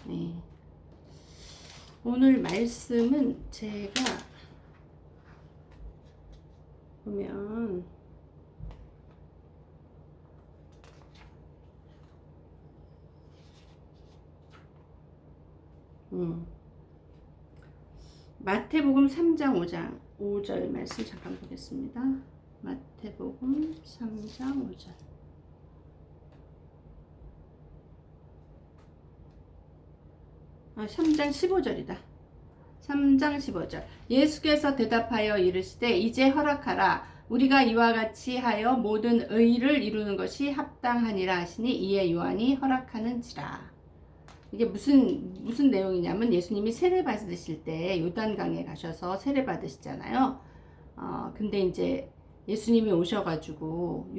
네. 오늘 말씀은 제가 보면 마태복음 3장 5절 말씀 잠깐 보겠습니다. 마태복음 3장 5절. 3장 15절이다. 3장 15절. 예수께서 대답하여 이르시되 이제 허락하라. 우리가 이와 같이 하여 모든 의를 이루는 것이 합당하니라 하시니 이에 요한이 허락하는지라. 이게 무슨 내용이냐면 예수님이 세례 받으실 때 요단강에 가셔서 세례 받으시잖아요. 근데 이제 예수님이 오셔가지고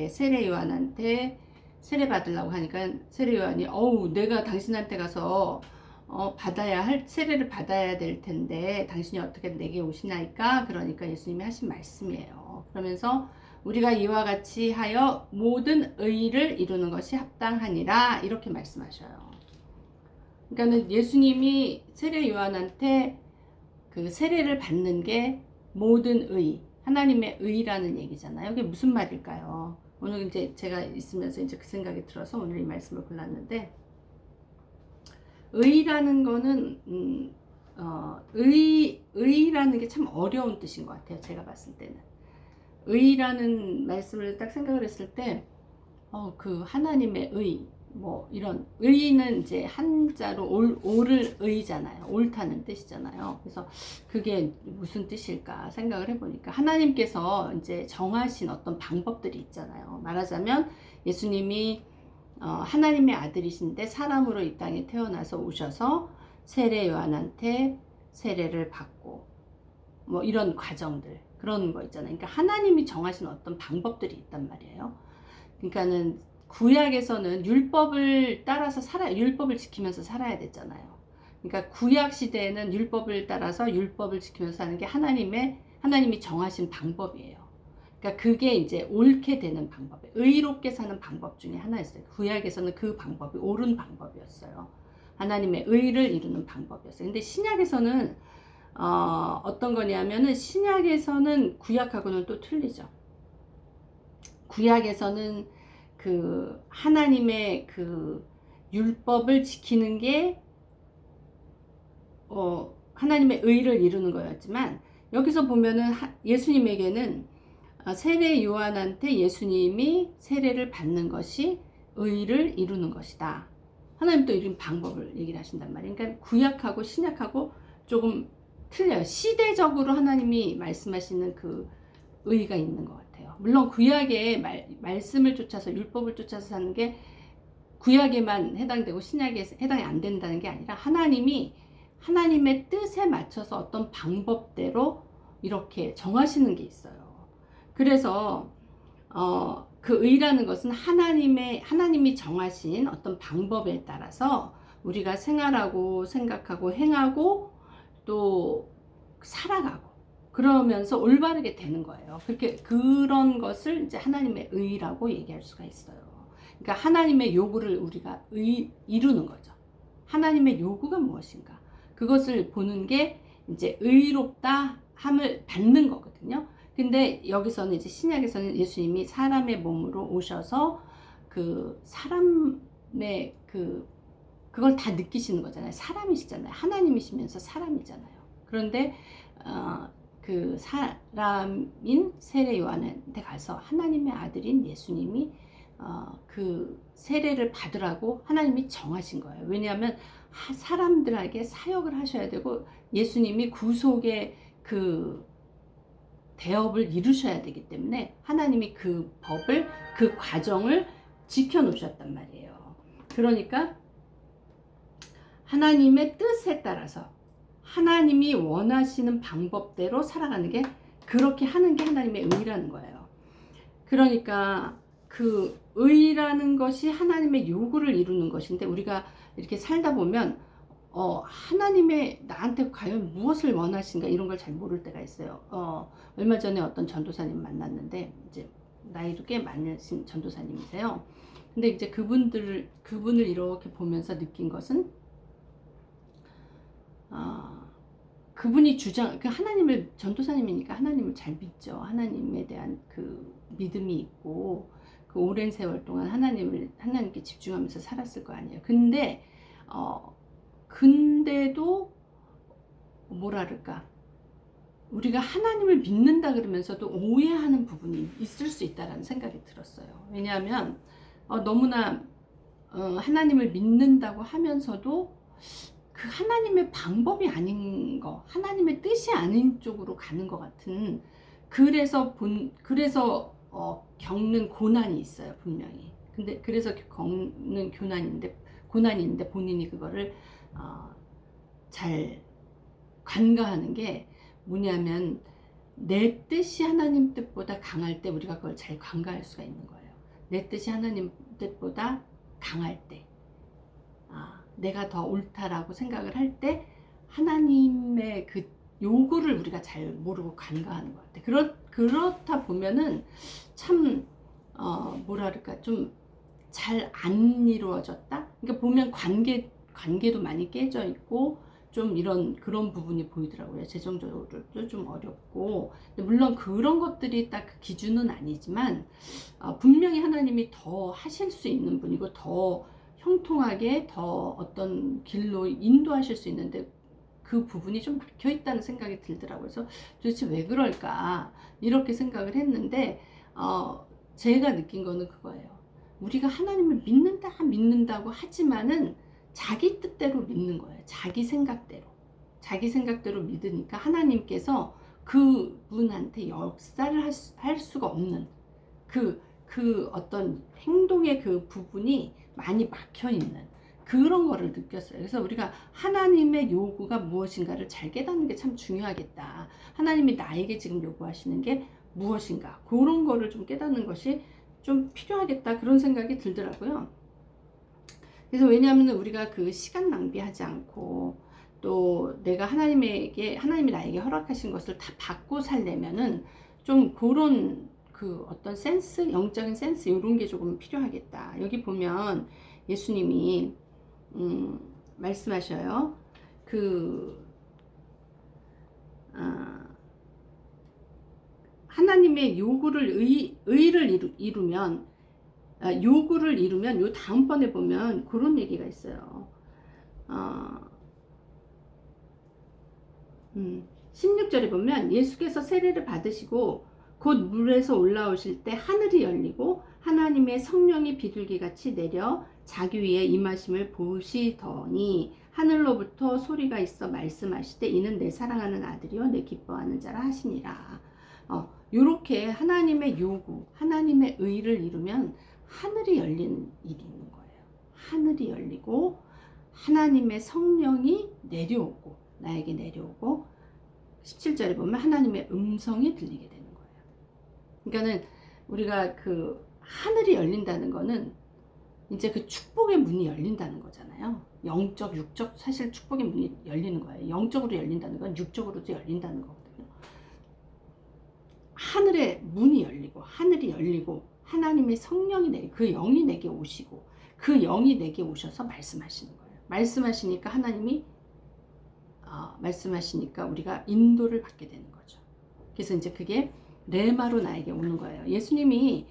세례 요한한테 세례 받으려고 하니까 세례 요한이 내가 당신한테 가서 세례를 받아야 될 텐데 당신이 어떻게 내게 오시나이까? 그러니까 예수님이 하신 말씀이에요. 그러면서 우리가 이와 같이 하여 모든 의를 이루는 것이 합당하니라 이렇게 말씀하셔요. 그러니까는 예수님이 세례 요한한테 그 세례를 받는 게 모든 의, 하나님의 의라는 얘기잖아요. 이게 무슨 말일까요? 오늘 이제 제가 있으면서 이제 그 생각이 들어서 오늘 이 말씀을 골랐는데, 의라는 거는 의라는 게 참 어려운 뜻인 것 같아요. 제가 봤을 때는 의라는 말씀을 딱 생각을 했을 때 그 하나님의 의, 뭐 이런 의는 이제 한자로 옳을 의잖아요. 옳다는 뜻이잖아요. 그래서 그게 무슨 뜻일까 생각을 해보니까 하나님께서 이제 정하신 어떤 방법들이 있잖아요. 말하자면 예수님이 하나님의 아들이신데 사람으로 이 땅에 태어나서 오셔서 세례 요한한테 세례를 받고 뭐 이런 과정들, 그런 거 있잖아요. 그러니까 하나님이 정하신 어떤 방법들이 있단 말이에요. 그러니까는 구약에서는 율법을 따라서 율법을 지키면서 살아야 됐잖아요. 그러니까 구약 시대에는 율법을 따라서 율법을 지키면서 사는 게 하나님이 정하신 방법이에요. 그러니까 그게 이제 옳게 되는 방법이에요. 의롭게 사는 방법 중에 하나였어요. 구약에서는 그 방법이 옳은 방법이었어요. 하나님의 의를 이루는 방법이었어요. 근데 신약에서는 어떤 거냐면은 신약에서는 구약하고는 또 틀리죠. 구약에서는 그 하나님의 그 율법을 지키는 게 하나님의 의를 이루는 거였지만, 여기서 보면은 예수님에게는 세례 요한한테 예수님이 세례를 받는 것이 의를 이루는 것이다. 하나님 또 이런 방법을 얘기를 하신단 말이에요. 그러니까 구약하고 신약하고 조금 틀려요. 시대적으로 하나님이 말씀하시는 그 의가 있는 것 같아요. 물론 구약의 말씀을 쫓아서 율법을 쫓아서 사는 게 구약에만 해당되고 신약에 해당이 안 된다는 게 아니라 하나님의 뜻에 맞춰서 어떤 방법대로 이렇게 정하시는 게 있어요. 그래서 그 의라는 것은 하나님이 정하신 어떤 방법에 따라서 우리가 생활하고 생각하고 행하고 또 살아가고 그러면서 올바르게 되는 거예요. 그런 것을 이제 하나님의 의라고 얘기할 수가 있어요. 그러니까 하나님의 요구를 우리가 이루는 거죠. 하나님의 요구가 무엇인가? 그것을 보는 게 이제 의롭다 함을 받는 거거든요. 근데 여기서는 이제 신약에서는 예수님이 사람의 몸으로 오셔서 그 사람의 그걸 다 느끼시는 거잖아요. 사람이시잖아요. 하나님이시면서 사람이잖아요. 그런데 그 사람인 세례 요한한테 가서 하나님의 아들인 예수님이 그 세례를 받으라고 하나님이 정하신 거예요. 왜냐하면 사람들에게 사역을 하셔야 되고 예수님이 구속의 그 대업을 이루셔야 되기 때문에 하나님이 그 법을, 그 과정을 지켜놓으셨단 말이에요. 그러니까 하나님의 뜻에 따라서 하나님이 원하시는 방법대로 살아가는 게, 그렇게 하는 게 하나님의 의라는 거예요. 그러니까 그 의라는 것이 하나님의 요구를 이루는 것인데, 우리가 이렇게 살다 보면 하나님의 나한테 과연 무엇을 원하신가 이런 걸 잘 모를 때가 있어요. 얼마 전에 어떤 전도사님 만났는데, 이제 나이도 꽤 많으신 전도사님이세요. 근데 이제 그분을 이렇게 보면서 느낀 것은, 그분이 그 하나님을, 전도사님이니까 하나님을 잘 믿죠. 하나님에 대한 그 믿음이 있고 그 오랜 세월 동안 하나님께 집중하면서 살았을 거 아니에요. 근데도 뭐랄까, 우리가 하나님을 믿는다 그러면서도 오해하는 부분이 있을 수 있다는 생각이 들었어요. 왜냐하면 너무나 하나님을 믿는다고 하면서도 그 하나님의 방법이 아닌 거, 하나님의 뜻이 아닌 쪽으로 가는 것 같은, 그래서 겪는 고난이 있어요, 분명히. 근데 그래서 겪는 고난이 있는데 본인이 그거를 잘 간과하는 게 뭐냐면, 내 뜻이 하나님 뜻보다 강할 때 우리가 그걸 잘 간과할 수가 있는 거예요. 내 뜻이 하나님 뜻보다 강할 때, 내가 더 옳다라고 생각을 할 때 하나님의 그 요구를 우리가 잘 모르고 간과하는 것 같아요. 그렇다 보면은 참 뭐랄까, 좀 잘 안 이루어졌다. 그러니까 보면 관계도 많이 깨져 있고 좀 그런 부분이 보이더라고요. 재정적으로도 좀 어렵고. 물론 그런 것들이 딱 그 기준은 아니지만 분명히 하나님이 더 하실 수 있는 분이고 더 형통하게 더 어떤 길로 인도하실 수 있는데 그 부분이 좀 막혀 있다는 생각이 들더라고요. 그래서 도대체 왜 그럴까 이렇게 생각을 했는데 제가 느낀 거는 그거예요. 우리가 하나님을 믿는다고 하지만은 자기 뜻대로 믿는 거예요. 자기 생각대로 믿으니까 하나님께서 그분한테 역사를 할 수가 없는 그 어떤 행동의 그 부분이 많이 막혀 있는 그런 거를 느꼈어요. 그래서 우리가 하나님의 요구가 무엇인가를 잘 깨닫는 게 참 중요하겠다. 하나님이 나에게 지금 요구하시는 게 무엇인가, 그런 거를 좀 깨닫는 것이 좀 필요하겠다, 그런 생각이 들더라고요. 그래서 왜냐하면 우리가 그 시간 낭비하지 않고 또 내가 하나님이 나에게 허락하신 것을 다 받고 살려면은 좀 그런 그 어떤 센스, 영적인 센스, 이런 게 조금 필요하겠다. 여기 보면 예수님이 말씀하셔요. 하나님의 의를 이루면, 요구를 이루면, 요 다음번에 보면 그런 얘기가 있어요. 16절에 보면 예수께서 세례를 받으시고 곧 물에서 올라오실 때 하늘이 열리고 하나님의 성령이 비둘기같이 내려 자기 위에 임하심을 보시더니 하늘로부터 소리가 있어 말씀하시되 이는 내 사랑하는 아들이요 내 기뻐하는 자라 하시니라. 요렇게 하나님의 요구, 하나님의 의를 이루면 하늘이 열리는 일이 있는 거예요. 하늘이 열리고 하나님의 성령이 나에게 내려오고 17절에 보면 하나님의 음성이 들리게 되는 거예요. 그러니까는 우리가 그 하늘이 열린다는 거는 이제 그 축복의 문이 열린다는 거잖아요. 영적, 육적, 사실 축복의 문이 열리는 거예요. 영적으로 열린다는 건 육적으로도 열린다는 거거든요. 하늘의 문이 열리고 하늘이 열리고 하나님의 성령이 그 영이 내게 오시고 그 영이 내게 오셔서 말씀하시는 거예요. 말씀하시니까 하나님이 말씀하시니까 우리가 인도를 받게 되는 거죠. 그래서 이제 그게 레마로 나에게 오는 거예요. 예수님이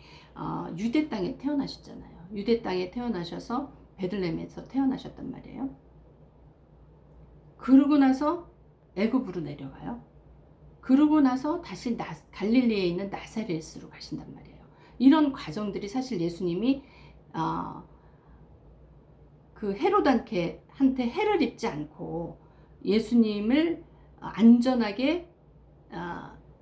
유대 땅에 태어나셨잖아요. 유대 땅에 태어나셔서 베들레헴에서 태어나셨단 말이에요. 그러고 나서 애굽으로 내려가요. 그러고 나서 다시 갈릴리에 있는 나사렛으로 가신단 말이에요. 이런 과정들이 사실 예수님이 그 헤롯한테 해를 입지 않고 예수님을 안전하게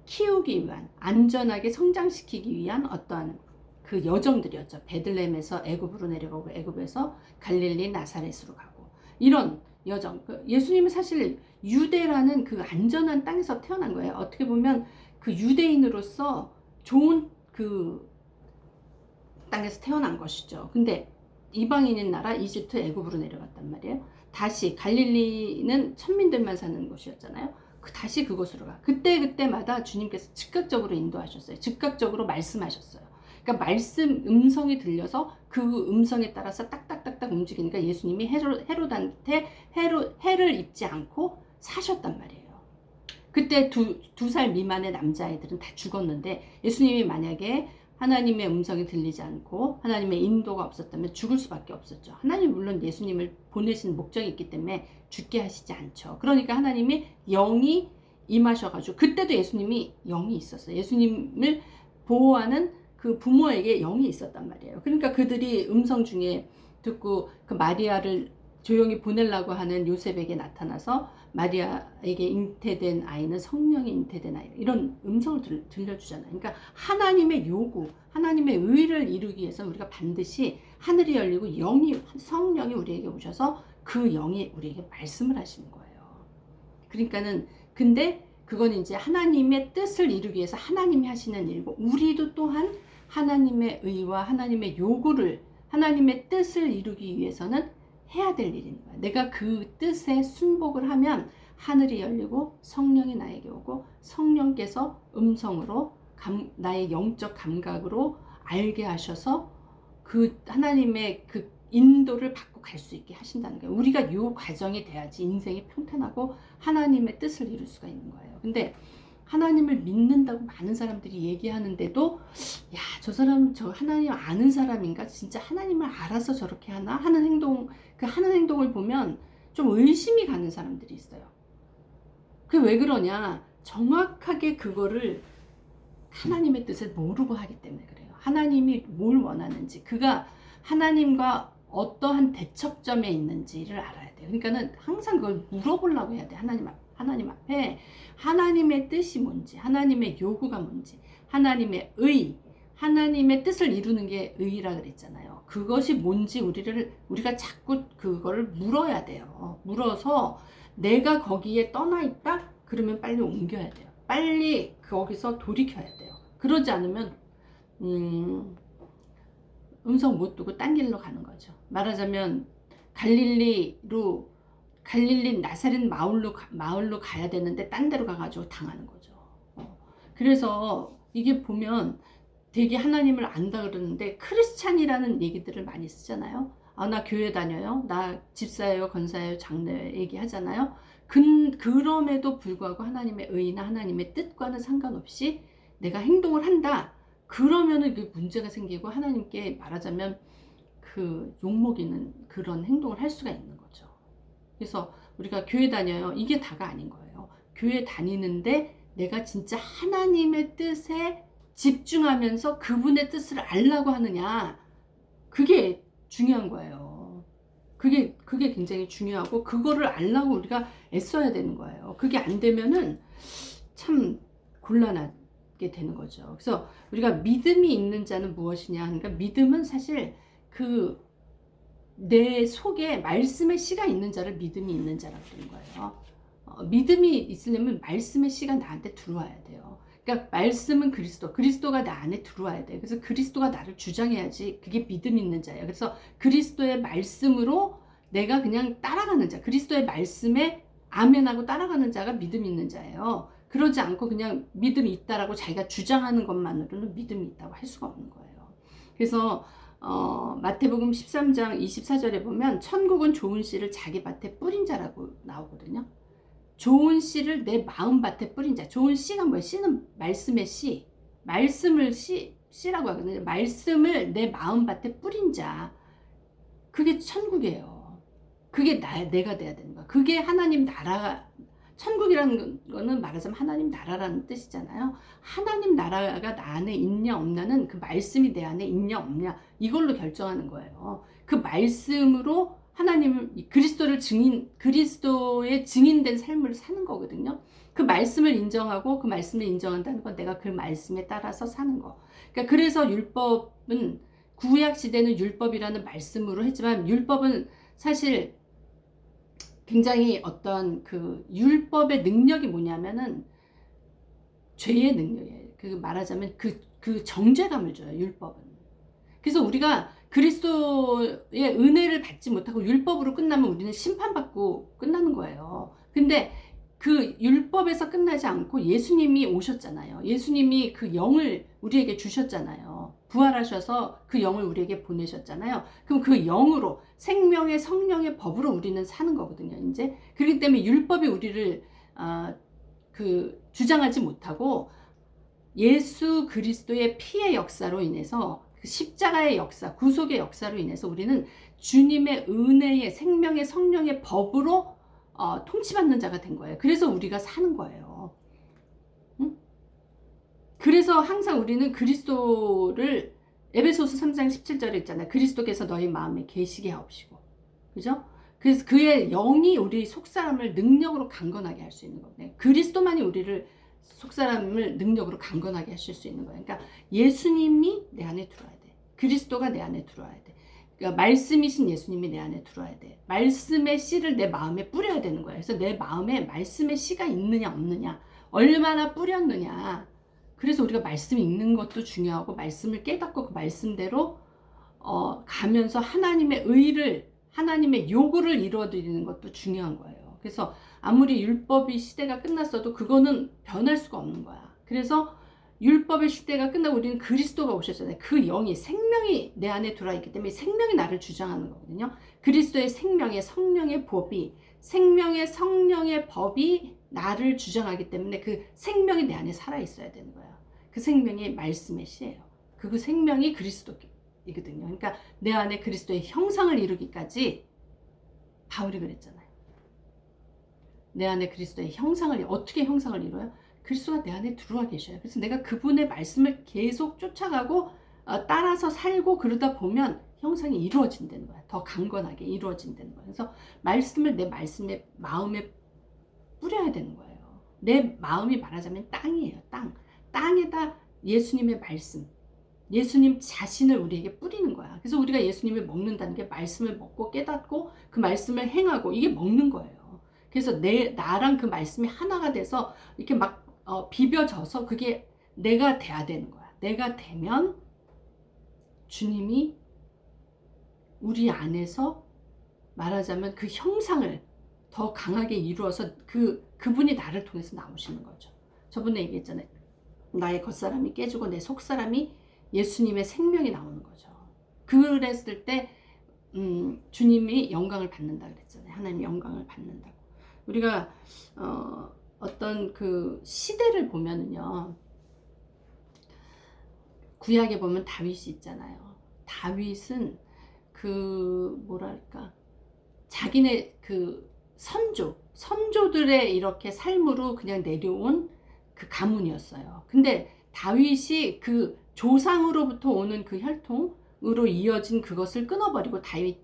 키우기 위한, 안전하게 성장시키기 위한 어떠한 그 여정들이었죠. 베들레헴에서 애굽으로 내려가고 애굽에서 갈릴리 나사렛으로 가고 이런 여정. 예수님은 사실 유대라는 그 안전한 땅에서 태어난 거예요. 어떻게 보면 그 유대인으로서 좋은 그 땅에서 태어난 것이죠. 근데 이방인인 나라 이집트 애굽으로 내려갔단 말이에요. 다시 갈릴리는 천민들만 사는 곳이었잖아요. 다시 그곳으로 가. 그때마다 주님께서 즉각적으로 인도하셨어요. 즉각적으로 말씀하셨어요. 그러니까 음성이 들려서 그 음성에 따라서 딱딱딱딱 움직이니까 예수님이 헤롯한테 해를 입지 않고 사셨단 말이에요. 그때 두 살 미만의 남자아이들은 다 죽었는데 예수님이 만약에 하나님의 음성이 들리지 않고 하나님의 인도가 없었다면 죽을 수밖에 없었죠. 하나님 물론 예수님을 보내신 목적이 있기 때문에 죽게 하시지 않죠. 그러니까 하나님이 영이 임하셔가지고 그때도 예수님이 영이 있었어요. 예수님을 보호하는 그 부모에게 영이 있었단 말이에요. 그러니까 그들이 음성 중에 듣고 그 마리아를 조용히 보내려고 하는 요셉에게 나타나서 마리아에게 잉태된 아이는 성령이 잉태된 아이 이런 음성을 들려주잖아요. 그러니까 하나님의 요구, 하나님의 의를 이루기 위해서 우리가 반드시 하늘이 열리고 성령이 우리에게 오셔서 그 영이 우리에게 말씀을 하시는 거예요. 그러니까는 근데 그건 이제 하나님의 뜻을 이루기 위해서 하나님이 하시는 일이고 우리도 또한 하나님의 의와 하나님의 요구를 하나님의 뜻을 이루기 위해서는 해야 될 일인 거야. 내가 그 뜻에 순복을 하면 하늘이 열리고 성령이 나에게 오고 성령께서 음성으로 나의 영적 감각으로 알게 하셔서 그 하나님의 그 인도를 받고 갈 수 있게 하신다는 거예요. 우리가 이 과정이 돼야지 인생이 평탄하고 하나님의 뜻을 이룰 수가 있는 거예요. 근데 하나님을 믿는다고 많은 사람들이 얘기하는데도 야, 저 사람 저 하나님 아는 사람인가? 진짜 하나님을 알아서 저렇게 하나? 하는 행동을 보면 좀 의심이 가는 사람들이 있어요. 그게 왜 그러냐? 정확하게 그거를 하나님의 뜻을 모르고 하기 때문에 그래요. 하나님이 뭘 원하는지, 그가 하나님과 어떠한 대척점에 있는지를 알아야 돼요. 그러니까는 항상 그걸 물어보려고 해야 돼. 하나님 앞에 하나님의 뜻이 뭔지, 하나님의 요구가 뭔지, 하나님의 의, 하나님의 뜻을 이루는 게 의라 그랬잖아요. 그것이 뭔지 우리가 자꾸 그거를 물어야 돼요. 물어서 내가 거기에 떠나 있다? 그러면 빨리 옮겨야 돼요. 빨리 거기서 돌이켜야 돼요. 그러지 않으면 음성 못 두고 딴 길로 가는 거죠. 말하자면 갈릴리 나사렛 마을로 가야 되는데 딴 데로 가가지고 당하는 거죠. 그래서 이게 보면 되게 하나님을 안다 그러는데 크리스찬이라는 얘기들을 많이 쓰잖아요. 아, 나 교회 다녀요. 나 집사예요, 건사예요, 장로예요 얘기하잖아요. 그럼에도 불구하고 하나님의 의나 하나님의 뜻과는 상관없이 내가 행동을 한다. 그러면은 그 문제가 생기고 하나님께 말하자면 그 욕먹이는 그런 행동을 할 수가 있는 거죠. 그래서 우리가 교회 다녀요. 이게 다가 아닌 거예요. 교회 다니는데 내가 진짜 하나님의 뜻에 집중하면서 그분의 뜻을 알려고 하느냐. 그게 중요한 거예요. 그게 굉장히 중요하고 그거를 알려고 우리가 애써야 되는 거예요. 그게 안 되면은 참 곤란하게 되는 거죠. 그래서 우리가 믿음이 있는 자는 무엇이냐 하니까 믿음은 사실 내 속에 말씀의 씨가 있는 자를 믿음이 있는 자라고 그러는 거예요. 믿음이 있으려면 말씀의 씨가 나한테 들어와야 돼요. 그러니까 말씀은 그리스도가 나 안에 들어와야 돼요. 그래서 그리스도가 나를 주장해야지 그게 믿음 있는 자예요. 그래서 그리스도의 말씀으로 내가 그냥 따라가는 자, 그리스도의 말씀에 아멘하고 따라가는 자가 믿음 있는 자예요. 그러지 않고 그냥 믿음이 있다라고 자기가 주장하는 것만으로는 믿음이 있다고 할 수가 없는 거예요. 그래서 마태복음 13장 24절에 보면 천국은 좋은 씨를 자기 밭에 뿌린 자라고 나오거든요. 좋은 씨를 내 마음밭에 뿌린 자. 좋은 씨가 뭐예요? 씨는 말씀의 씨. 말씀을 씨라고 하거든요. 말씀을 내 마음밭에 뿌린 자. 그게 천국이에요. 그게 내가 돼야 되는 거야. 그게 하나님 나라. 천국이라는 거는 말하자면 하나님 나라라는 뜻이잖아요. 하나님 나라가 나 안에 있냐 없냐는 그 말씀이 내 안에 있냐 없냐 이걸로 결정하는 거예요. 그 말씀으로 하나님을 그리스도의 증인된 삶을 사는 거거든요. 그 말씀을 인정하고 그 말씀을 인정한다는 건 내가 그 말씀에 따라서 사는 거. 그러니까 그래서 율법은 구약 시대는 율법이라는 말씀으로 했지만 율법은 사실 굉장히 어떤 그 율법의 능력이 뭐냐면은 죄의 능력이에요. 그 말하자면 그 정죄감을 줘요, 율법은. 그래서 우리가 그리스도의 은혜를 받지 못하고 율법으로 끝나면 우리는 심판받고 끝나는 거예요. 근데 그 율법에서 끝나지 않고 예수님이 오셨잖아요. 예수님이 그 영을 우리에게 주셨잖아요. 부활하셔서 그 영을 우리에게 보내셨잖아요. 그럼 그 영으로 생명의 성령의 법으로 우리는 사는 거거든요. 이제 그렇기 때문에 율법이 우리를 주장하지 못하고 예수 그리스도의 피의 역사로 인해서 그 십자가의 역사, 구속의 역사로 인해서 우리는 주님의 은혜의 생명의 성령의 법으로 통치받는 자가 된 거예요. 그래서 우리가 사는 거예요. 응? 그래서 항상 우리는 그리스도를 에베소서 3장 17절에 있잖아요. 그리스도께서 너희 마음에 계시게 하옵시고. 그죠? 그래서 그의 영이 우리 속사람을 능력으로 강건하게 할 수 있는 거거든요. 그리스도만이 우리를 속사람을 능력으로 강건하게 하실 수 있는 거예요. 그러니까 예수님이 내 안에 들어와야 돼. 그리스도가 내 안에 들어와야 돼. 그러니까 말씀이신 예수님이 내 안에 들어와야 돼. 말씀의 씨를 내 마음에 뿌려야 되는 거예요. 그래서 내 마음에 말씀의 씨가 있느냐 없느냐, 얼마나 뿌렸느냐. 그래서 우리가 말씀 읽는 것도 중요하고 말씀을 깨닫고 그 말씀대로 가면서 하나님의 의를, 하나님의 요구를 이루어드리는 것도 중요한 거예요. 그래서 아무리 율법의 시대가 끝났어도 그거는 변할 수가 없는 거야. 그래서 율법의 시대가 끝나고 우리는 그리스도가 오셨잖아요. 그 영이, 생명이 내 안에 들어와 있기 때문에 생명이 나를 주장하는 거거든요. 그리스도의 생명의 성령의 법이, 생명의 성령의 법이 나를 주장하기 때문에 그 생명이 내 안에 살아 있어야 되는 거야. 그 생명이 말씀의 씨예요. 그 생명이 그리스도이거든요. 그러니까 내 안에 그리스도의 형상을 이루기까지, 바울이 그랬잖아요. 내 안에 그리스도의 형상을, 어떻게 형상을 이뤄요? 그리스도가 내 안에 들어와 계셔요. 그래서 내가 그분의 말씀을 계속 쫓아가고 따라서 살고 그러다 보면 형상이 이루어진다는 거야. 더 강건하게 이루어진다는 거야. 그래서 말씀을 내 말씀의 마음에 뿌려야 되는 거예요. 내 마음이 말하자면 땅이에요. 땅에다 예수님의 말씀, 예수님 자신을 우리에게 뿌리는 거야. 그래서 우리가 예수님을 먹는다는 게 말씀을 먹고 깨닫고 그 말씀을 행하고, 이게 먹는 거예요. 그래서 나랑 그 말씀이 하나가 돼서 이렇게 막 비벼져서 그게 내가 돼야 되는 거야. 내가 되면 주님이 우리 안에서 말하자면 그 형상을 더 강하게 이루어서 그분이 나를 통해서 나오시는 거죠. 저번에 얘기했잖아요. 나의 겉사람이 깨지고 내 속사람이 예수님의 생명이 나오는 거죠. 그랬을 때 주님이 영광을 받는다 그랬잖아요. 하나님 영광을 받는다고. 우리가 어떤 그 시대를 보면은요, 구약에 보면 다윗이 있잖아요. 다윗은 뭐랄까, 자기네 그 선조들의 이렇게 삶으로 그냥 내려온 그 가문이었어요. 근데 다윗이 그 조상으로부터 오는 그 혈통으로 이어진 그것을 끊어버리고 다윗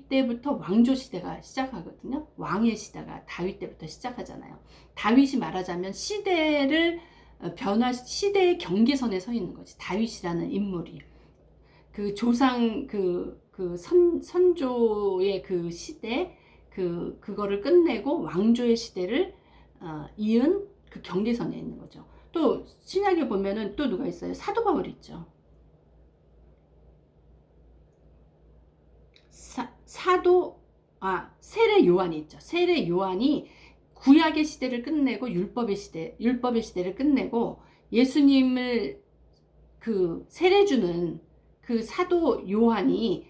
때부터 왕조 시대가 시작하거든요. 왕의 시대가 다윗 때부터 시작하잖아요. 다윗이 말하자면 시대의 경계선에 서 있는 거지. 다윗이라는 인물이 그 조상 선조의 그 시대, 그거를 끝내고 왕조의 시대를 이은 그 경계선에 있는 거죠. 또 신약에 보면은 또 누가 있어요? 사도 바울 있죠. 세례 요한이 있죠. 세례 요한이 구약의 시대를 끝내고 율법의 시대를 끝내고 예수님을 세례 주는 사도 요한이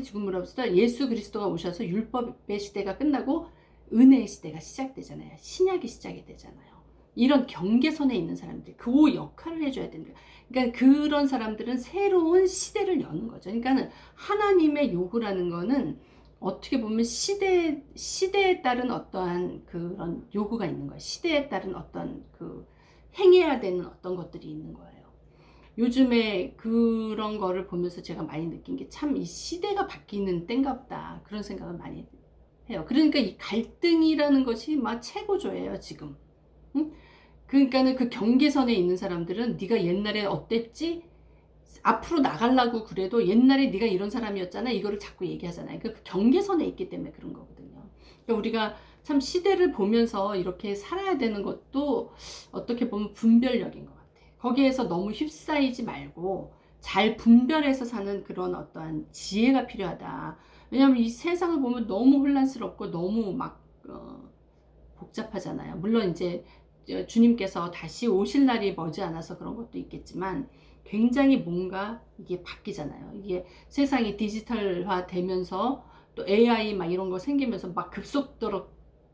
죽음으로부터 예수 그리스도가 오셔서 율법의 시대가 끝나고 은혜의 시대가 시작되잖아요. 신약이 시작이 되잖아요. 이런 경계선에 있는 사람들, 그 역할을 해줘야 됩니다. 그러니까 그런 사람들은 새로운 시대를 여는 거죠. 그러니까 하나님의 요구라는 거는 어떻게 보면 시대에 따른 어떠한 그런 요구가 있는 거예요. 시대에 따른 어떤 행해야 되는 어떤 것들이 있는 거예요. 요즘에 그런 거를 보면서 제가 많이 느낀 게, 참 이 시대가 바뀌는 때인가 보다, 그런 생각을 많이 해요. 그러니까 이 갈등이라는 것이 막 최고조예요, 지금. 응? 그러니까는 그 경계선에 있는 사람들은 네가 옛날에 어땠지? 앞으로 나가려고 그래도 옛날에 네가 이런 사람이었잖아, 이거를 자꾸 얘기하잖아요. 그 경계선에 있기 때문에 그런 거거든요. 그러니까 우리가 참 시대를 보면서 이렇게 살아야 되는 것도 어떻게 보면 분별력인 것 같아요. 거기에서 너무 휩싸이지 말고 잘 분별해서 사는 그런 어떠한 지혜가 필요하다. 왜냐하면 이 세상을 보면 너무 혼란스럽고 너무 막 복잡하잖아요. 물론 이제 주님께서 다시 오실 날이 머지않아서 그런 것도 있겠지만 굉장히 뭔가 이게 바뀌잖아요. 이게 세상이 디지털화 되면서 또 AI 막 이런 거 생기면서 막 급속도로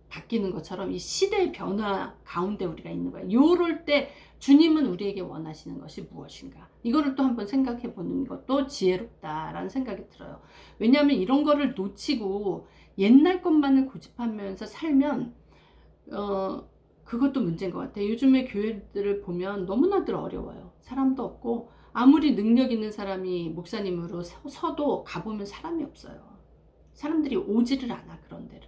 바뀌는 것처럼 이 시대의 변화 가운데 우리가 있는 거예요. 요럴 때 주님은 우리에게 원하시는 것이 무엇인가? 이거를 또 한번 생각해 보는 것도 지혜롭다라는 생각이 들어요. 왜냐하면 이런 거를 놓치고 옛날 것만을 고집하면서 살면 그것도 문제인 것 같아요. 요즘에 교회들을 보면 너무나들 어려워요. 사람도 없고 아무리 능력 있는 사람이 목사님으로 서도 가보면 사람이 없어요. 사람들이 오지를 않아 그런 데를.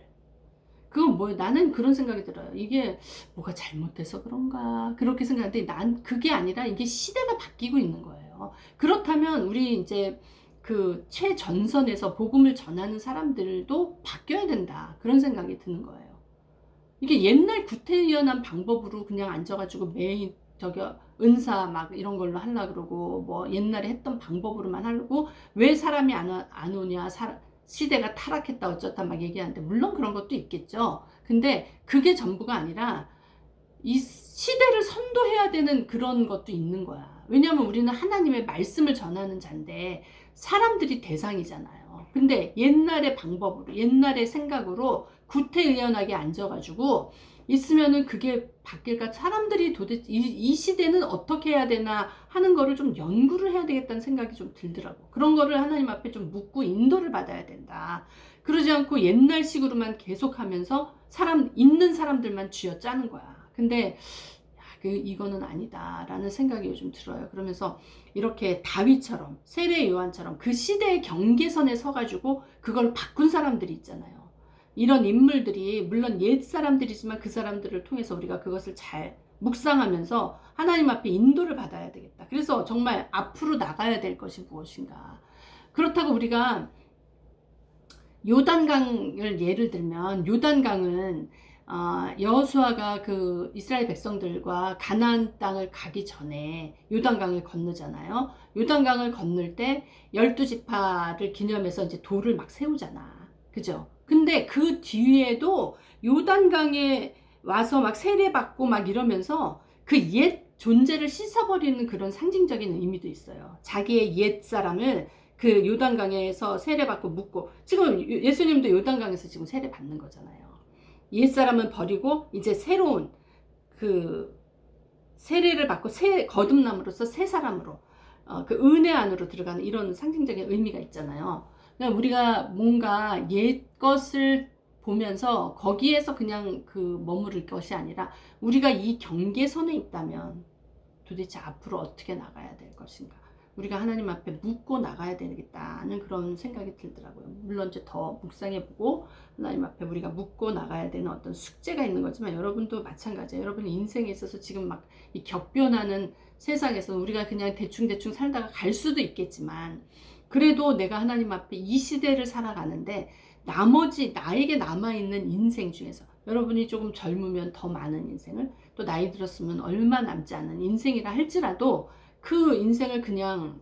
그건 뭐 나는 그런 생각이 들어요. 이게 뭐가 잘못돼서 그런가 그렇게 생각하는데 난 그게 아니라 이게 시대가 바뀌고 있는 거예요. 그렇다면 우리 이제 그 최전선에서 복음을 전하는 사람들도 바뀌어야 된다 그런 생각이 드는 거예요. 이게 옛날 구태의연한 방법으로 그냥 앉아가지고 매일 저기 은사 막 이런 걸로 하려 그러고 뭐 옛날에 했던 방법으로만 하려고 왜 사람이 안 오냐 시대가 타락했다 어쩌다 막 얘기하는데 물론 그런 것도 있겠죠. 근데 그게 전부가 아니라 이 시대를 선도해야 되는 그런 것도 있는 거야. 왜냐하면 우리는 하나님의 말씀을 전하는 자인데 사람들이 대상이잖아요. 근데 옛날의 방법으로 옛날의 생각으로 구태의연하게 앉아가지고 있으면은 그게 바뀔까? 사람들이 도대체 이 시대는 어떻게 해야 되나 하는 거를 좀 연구를 해야 되겠다는 생각이 좀 들더라고. 그런 거를 하나님 앞에 좀 묻고 인도를 받아야 된다. 그러지 않고 옛날식으로만 계속하면서 있는 사람들만 쥐어짜는 거야. 근데 이거는 아니다라는 생각이 요즘 들어요. 그러면서 이렇게 다윗처럼 세례 요한처럼 그 시대의 경계선에 서가지고 그걸 바꾼 사람들이 있잖아요. 이런 인물들이 물론 옛 사람들이지만 그 사람들을 통해서 우리가 그것을 잘 묵상하면서 하나님 앞에 인도를 받아야 되겠다. 그래서 정말 앞으로 나가야 될 것이 무엇인가. 그렇다고 우리가 요단강을 예를 들면 요단강은 여호수아가 그 이스라엘 백성들과 가나안 땅을 가기 전에 요단강을 건너잖아요. 요단강을 건널 때 12지파를 기념해서 이제 돌을 막 세우잖아. 그죠? 근데 그 뒤에도 요단강에 와서 막 세례받고 막 이러면서 그 옛 존재를 씻어버리는 그런 상징적인 의미도 있어요. 자기의 옛 사람을 그 요단강에서 세례받고 묻고 지금 예수님도 요단강에서 지금 세례받는 거잖아요. 옛사람은 버리고 이제 새로운 그 세례를 받고 거듭남으로써 새 사람으로 그 은혜 안으로 들어가는 이런 상징적인 의미가 있잖아요. 그러니까 우리가 뭔가 옛 것을 보면서 거기에서 그냥 그 머무를 것이 아니라 우리가 이 경계선에 있다면 도대체 앞으로 어떻게 나가야 될 것인가. 우리가 하나님 앞에 묻고 나가야 되겠다는 그런 생각이 들더라고요. 물론 이제 더 묵상해보고 하나님 앞에 우리가 묻고 나가야 되는 어떤 숙제가 있는 거지만 여러분도 마찬가지예요. 여러분의 인생에 있어서 지금 막 이 격변하는 세상에서 우리가 그냥 대충대충 살다가 갈 수도 있겠지만 그래도 내가 하나님 앞에 이 시대를 살아가는데 나머지 나에게 남아있는 인생 중에서 여러분이 조금 젊으면 더 많은 인생을 또 나이 들었으면 얼마 남지 않은 인생이라 할지라도 그 인생을 그냥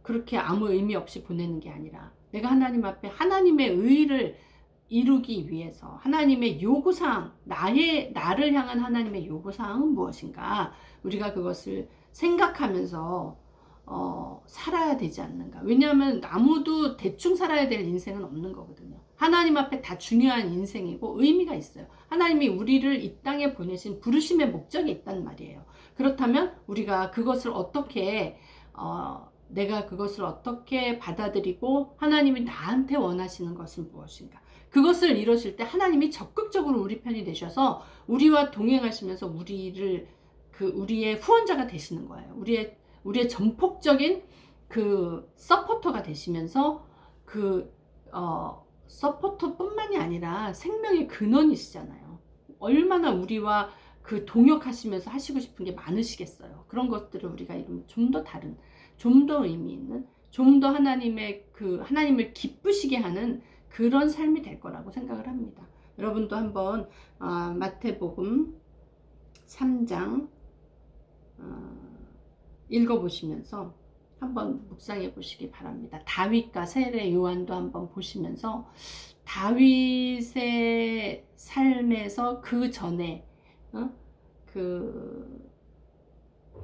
그렇게 아무 의미 없이 보내는 게 아니라 내가 하나님 앞에 하나님의 의를 이루기 위해서 하나님의 요구사항 나를 향한 하나님의 요구사항은 무엇인가 우리가 그것을 생각하면서 살아야 되지 않는가. 왜냐하면 아무도 대충 살아야 될 인생은 없는 거거든요. 하나님 앞에 다 중요한 인생이고 의미가 있어요. 하나님이 우리를 이 땅에 보내신 부르심의 목적이 있단 말이에요. 그렇다면 우리가 그것을 어떻게 내가 그것을 어떻게 받아들이고 하나님이 나한테 원하시는 것은 무엇인가. 그것을 이루실 때 하나님이 적극적으로 우리 편이 되셔서 우리와 동행하시면서 우리의 후원자가 되시는 거예요. 우리의 전폭적인 그 서포터가 되시면서 서포터뿐만이 아니라 생명의 근원이시잖아요. 얼마나 우리와 그 동역하시면서 하시고 싶은 게 많으시겠어요. 그런 것들을 우리가 이루면 좀 더 다른, 좀 더 의미 있는, 좀 더 하나님을 기쁘시게 하는 그런 삶이 될 거라고 생각을 합니다. 여러분도 한번 마태복음 3장 읽어보시면서 한번 묵상해 보시기 바랍니다. 다윗과 세례 요한도 한번 보시면서 다윗의 삶에서 그 전에 그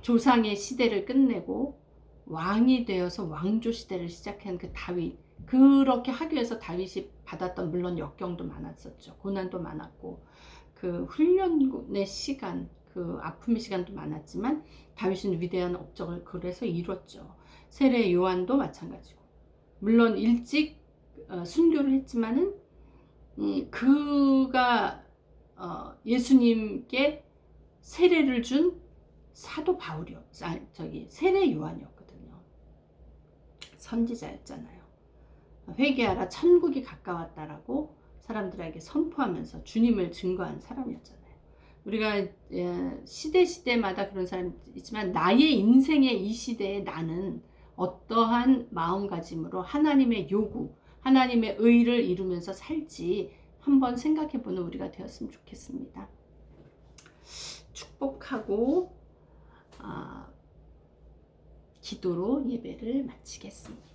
조상의 시대를 끝내고 왕이 되어서 왕조 시대를 시작한 그 다윗, 그렇게 하기 위해서 다윗이 받았던 물론 역경도 많았었죠. 고난도 많았고 그 훈련의 시간, 그 아픔의 시간도 많았지만 다윗은 위대한 업적을 그래서 이뤘죠. 세례 요한도 마찬가지고 물론 일찍 순교를 했지만은 그가 예수님께 세례를 준 사도 바울이요, 세례 요한이었거든요. 선지자였잖아요. 회개하라, 천국이 가까웠다라고 사람들에게 선포하면서 주님을 증거한 사람이었잖아요. 우리가 시대마다 그런 사람이 있지만 나의 인생의 이 시대에 나는 어떠한 마음가짐으로 하나님의 요구, 하나님의 의를 이루면서 살지 한번 생각해보는 우리가 되었으면 좋겠습니다. 축복하고 기도로 예배를 마치겠습니다.